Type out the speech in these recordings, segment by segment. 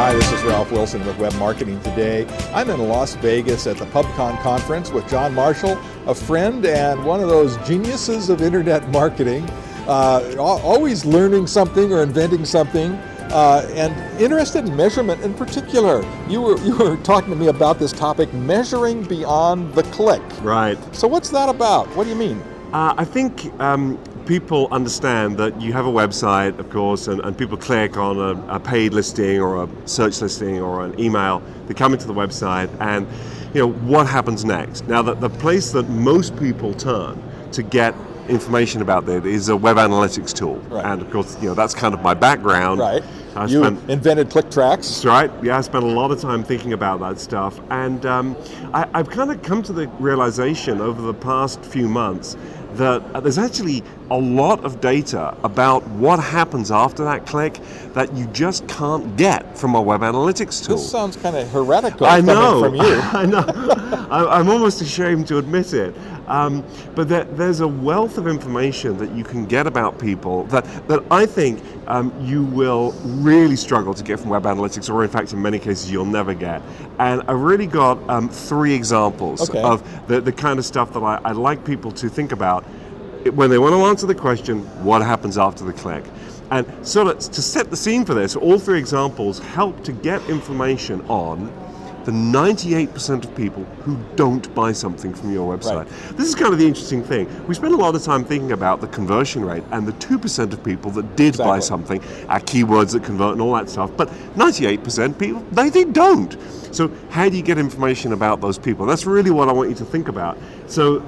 Hi, this is Ralph Wilson with Web Marketing Today. I'm in Las Vegas at the PubCon conference with John Marshall, a friend and one of those geniuses of internet marketing, always learning something or inventing something, and interested in measurement in particular. You were talking to me about this topic, measuring beyond the click. Right. So what's that about? What do you mean? I think people understand that you have a website, of course, and people click on a paid listing or a search listing or an email. They come into the website, and what happens next? Now, the place that most people turn to get information about that is a web analytics tool, right. And of course, that's kind of my background. Right. You invented ClickTracks. That's right. Yeah, I spent a lot of time thinking about that stuff, and I've kind of come to the realization over the past few months that there's actually a lot of data about what happens after that click that you just can't get from a web analytics tool. This sounds kind of heretical coming from you. I know. I'm almost ashamed to admit it. But there's a wealth of information that you can get about people that I think you will really struggle to get from web analytics, or in fact, in many cases, you'll never get. And I really got 3 examples of the kind of stuff that I'd like people to think about when they want to answer the question, what happens after the click? And so to set the scene for this, all 3 examples help to get information on the 98% of people who don't buy something from your website. Right. This is kind of the interesting thing. We spend a lot of time thinking about the conversion rate and the 2% of people that did buy something, our keywords that convert and all that stuff, but 98% people, they don't. So how do you get information about those people? That's really what I want you to think about. So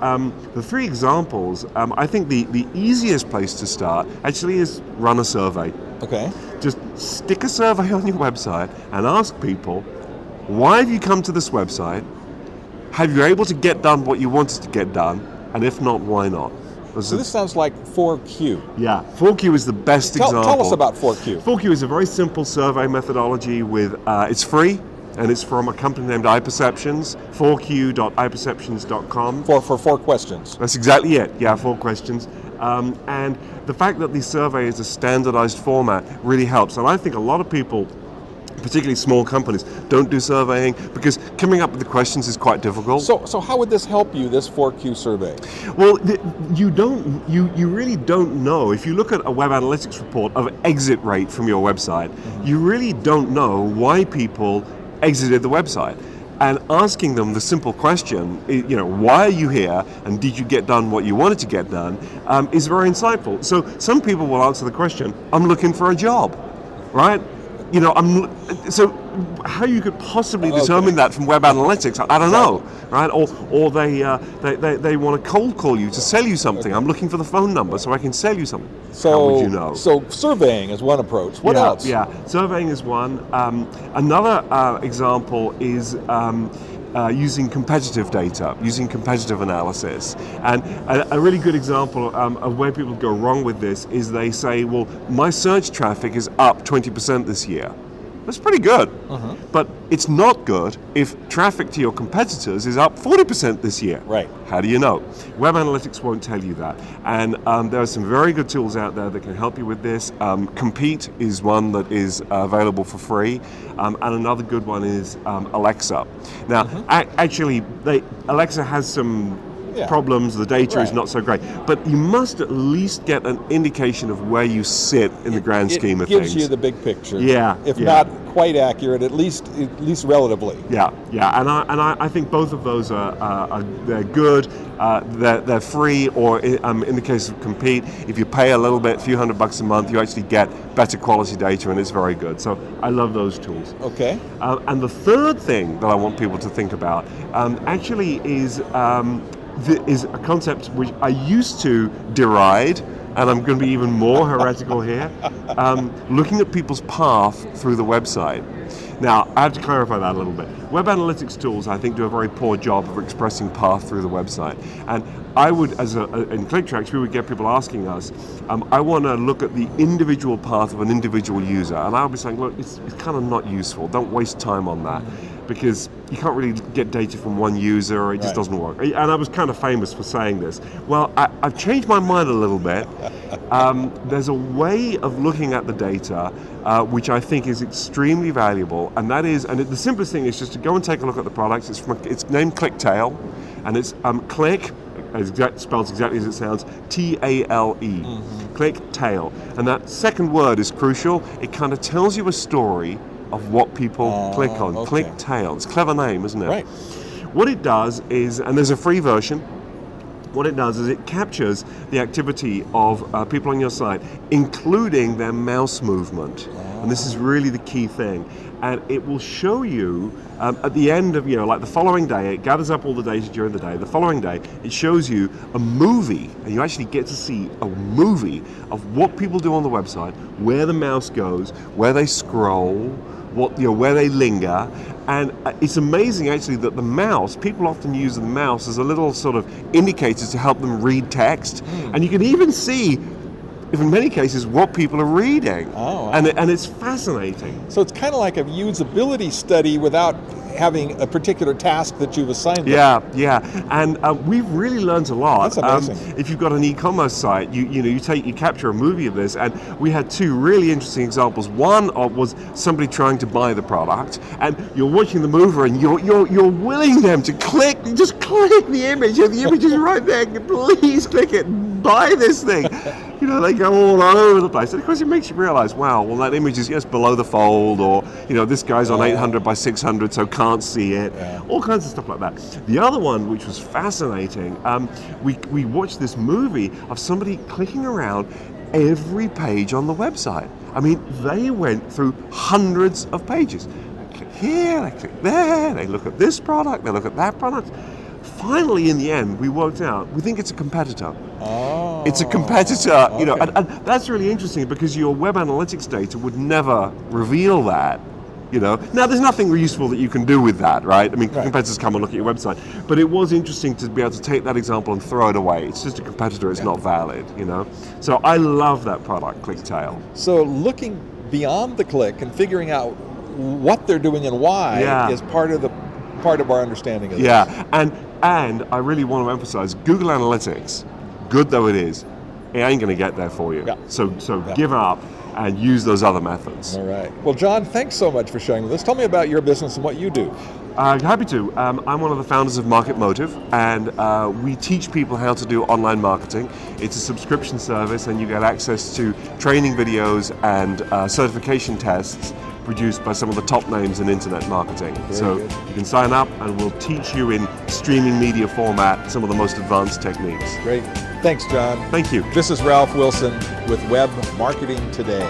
the 3 examples, I think the easiest place to start actually is run a survey. Okay. Just stick a survey on your website and ask people, why have you come to this website? Have you able to get done what you wanted to get done? And if not, why not? So this sounds like 4Q. Yeah, 4Q is the best example. Tell us about 4Q. 4Q is a very simple survey methodology with, it's free, and it's from a company named iPerceptions, 4q.iperceptions.com. For 4 questions. That's exactly it, yeah, 4 questions. And the fact that the survey is a standardized format really helps. And I think a lot of people, particularly small companies, don't do surveying because coming up with the questions is quite difficult. So how would this help you, this 4Q survey? Well, you really don't know. If you look at a web analytics report of exit rate from your website, you really don't know why people exited the website. And asking them the simple question, why are you here and did you get done what you wanted to get done, is very insightful. So some people will answer the question, I'm looking for a job, right? So how you could possibly determine that from web analytics, I don't know, right? Or they want to cold call you to sell you something. I'm looking for the phone number so I can sell you something. So, how would you know? So surveying is one approach. What else? Yeah, surveying is one. Another example is using competitive data, using competitive analysis. And a really good example of where people go wrong with this is they say, well, my search traffic is up 20% this year. That's pretty good. But it's not good if traffic to your competitors is up 40% this year. Right. How do you know? Web analytics won't tell you that. And there are some very good tools out there that can help you with this. Compete is one that is available for free. And another good one is Alexa. Now, actually, Alexa has some problems, the data is not so great, but you must at least get an indication of where you sit in the grand scheme of things. It gives you the big picture. Yeah. If not quite accurate, at least relatively. Yeah, and I think both of those are they're good. They're free, or in the case of Compete, if you pay a little bit, a few $100 a month, you actually get better quality data, and it's very good. So I love those tools. Okay. And the third thing that I want people to think about actually is a concept which I used to deride, and I'm going to be even more heretical here, looking at people's path through the website. Now, I have to clarify that a little bit. Web analytics tools, I think, do a very poor job of expressing path through the website. And I would, in ClickTracks, we would get people asking us, I want to look at the individual path of an individual user, and I would be saying, look, it's kind of not useful. Don't waste time on that, because you can't really get data from one user. It just doesn't work. And I was kind of famous for saying this. Well, I've changed my mind a little bit. There's a way of looking at the data which I think is extremely valuable, and that is, and the simplest thing is just to go and take a look at the products. It's named ClickTale, and it's Click, spelled exactly as it sounds, T-A-L-E, ClickTale. And that second word is crucial. It kind of tells you a story of what people click on. ClickTale. It's a clever name, isn't it? Right. What it does is, and there's a free version, what it does is it captures the activity of people on your site, including their mouse movement. And this is really the key thing. And it will show you at the end of, like the following day, it gathers up all the data during the day. The following day, it shows you a movie, and you actually get to see a movie of what people do on the website, where the mouse goes, where they scroll, where they linger. And it's amazing actually that the mouse, people often use the mouse as a little sort of indicator to help them read text. And you can even see, in many cases, what people are reading. Oh, wow. And it's fascinating. So it's kind of like a usability study without having a particular task that you've assigned them. Yeah, and we've really learned a lot. That's amazing. If you've got an e-commerce site, you capture a movie of this, and we had two really interesting examples. One was somebody trying to buy the product, and you're watching the mover, and you're willing them to just click the image, and the image is right there. Please click it, buy this thing. They go all over the place, and of course it makes you realize, wow, well that image is just below the fold, or this guy's on 800 by 600, so can't see it. All kinds of stuff like that. The other one, which was fascinating, we watched this movie of somebody clicking around every page on the website. I mean, they went through hundreds of pages. They click here, they click there, they look at this product, they look at that product. Finally, in the end, we worked out, we think it's a competitor. It's a competitor, and that's really interesting because your web analytics data would never reveal that. Now, there's nothing useful that you can do with that, right? I mean, competitors come and look at your website, but it was interesting to be able to take that example and throw it away. It's just a competitor, it's not valid, So I love that product, ClickTale. So looking beyond the click and figuring out what they're doing and why is part of our understanding of this. And I really want to emphasize, Google Analytics, good though it is, it ain't going to get there for you. So give up and use those other methods. All right. Well, John, thanks so much for sharing with us. Tell me about your business and what you do. Happy to. I'm one of the founders of Market Motive, and we teach people how to do online marketing. It's a subscription service, and you get access to training videos and certification tests produced by some of the top names in internet marketing. So you can sign up and we'll teach you in streaming media format some of the most advanced techniques. Great. Thanks, John. Thank you. This is Ralph Wilson with Web Marketing Today.